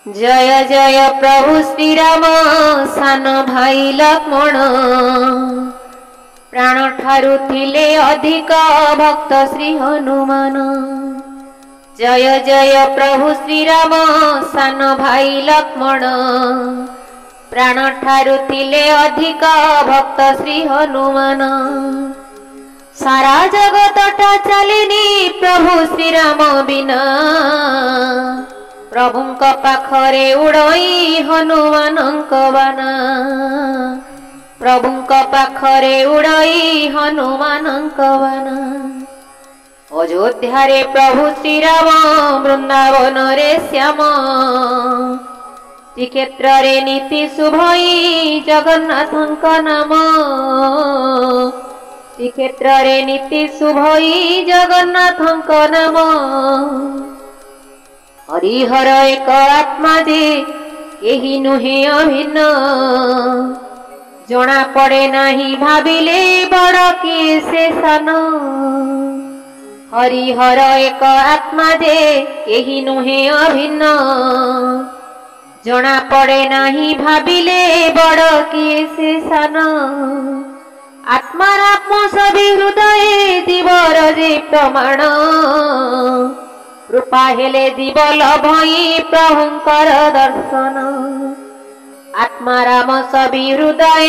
जय जय प्रभु श्री राम सान भाई लक्ष्मण प्राण ठारू थिले अधिक भक्त श्री हनुमान। जय जय प्रभु श्री राम सान भाई लक्ष्मण प्राण ठारू थिले अधिक भक्त श्री हनुमान। सारा जगतटा चलिनी प्रभु श्री राम बिना प्रभुंक पाखरे उड़ई हनुमानंक बाना। प्रभुंक पाखरे उड़ई हनुमानंक बाना। अयोध्या रे प्रभु श्री राम वृंदावन रे श्याम श्रीक्षेत्र रे नीति शुभई जगन्नाथंक नाम। श्रीक्षेत्र रे नीति शुभई जगन्नाथंक नाम। हरिहर एक आत्मा जे केही नुहे अभिन्न जना पड़े नाही भाविले बड़ के से सान। हरिहर एक आत्मा जे केही नुहे अभिन्न जना पड़े नाही भाविले बड़ के से सान। आत्मारात्म सभी हृदय दिवर जे प्रमाण कृपा हेले जीव लभई प्रभुंकर दर्शन। आत्माराम सभी हृदय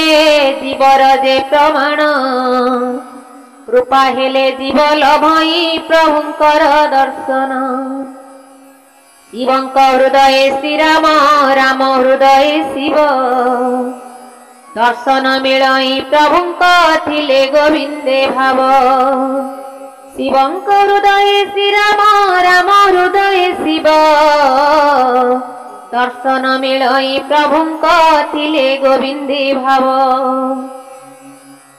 जीवर जे प्रमाण कृपा हेले जीव लभई प्रभुंकर दर्शन। शिवंक हृदय श्री राम राम हृदय शिव दर्शन मिलई प्रभुंक थिले गोविंदे भाव। शिवंक हृदय श्री राम राम हृदय शिव दर्शन मिलई प्रभुंक थिले गोविंदे भाव।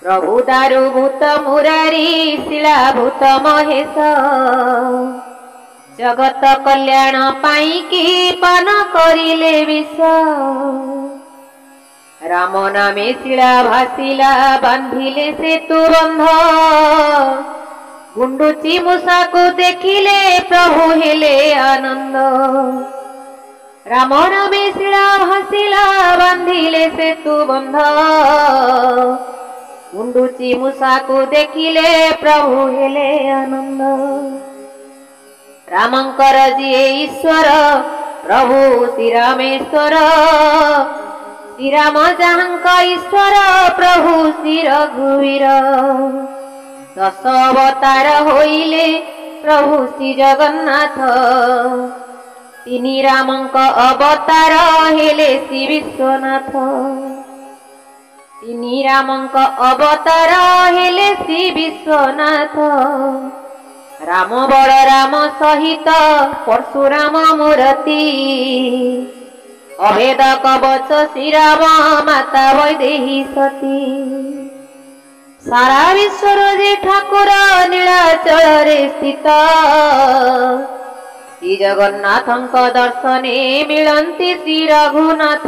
प्रभु दारुभूत मुरारी शिलाभूत महेश जगत कल्याण पाई की पान करिले विष। राम नामे शिला भासिला बांधिले सेतु बंध गुंडुची मूषा को देखिले प्रभु हेले आनंद। राम नामे शिला भासिला बांधिले सेतु बंध गुंडुची मूषा को देखिले प्रभु हेले आनंद। रामंकर जिए ईश्वर प्रभु श्री रामेश्वर श्री राम जहांक ईश्वर प्रभु श्री रघुवीर। दश अवतार होइले प्रभु श्री जगन्नाथ तिनी रामंक अवतार हेले श्री विश्वनाथ। तिनी रामंक अवतार हेले श्री विश्वनाथ। राम बलराम सहित परशुराम मूर्ति अभेद कवच श्री राम माता वैदेही सती। सारा विश्वर जे ठाकुर नीलाचल रे स्थित श्री जगन्नाथंक दर्शने मिलंती श्री रघुनाथ।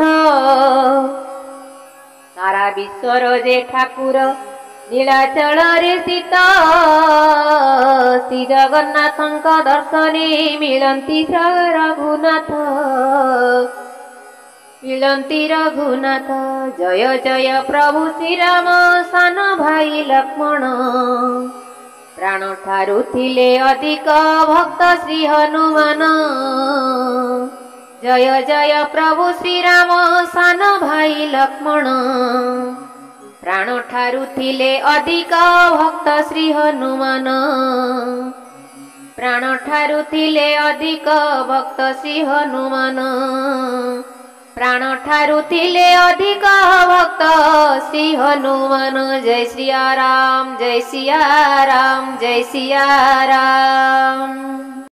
सारा विश्वर जे ठाकुर नीलाचल रे स्थित श्री जगन्नाथंक दर्शने मिलंती श्री रघुनाथ। मिलंती रघुनाथ। जय जय प्रभु श्री राम सान भाई लक्ष्मण प्राण ठारू थिले अधिक भक्त श्री हनुमान। जय जय प्रभु श्री राम सान भाई लक्ष्मण प्राण ठारू थिले अधिक भक्त श्री हनुमान। प्राण ठारू थिले अधिक भक्त श्री हनुमान। प्राण ठारू थिले अधिक भक्त श्री हनुमान। जय सिया राम जय सिया राम जय सिया राम।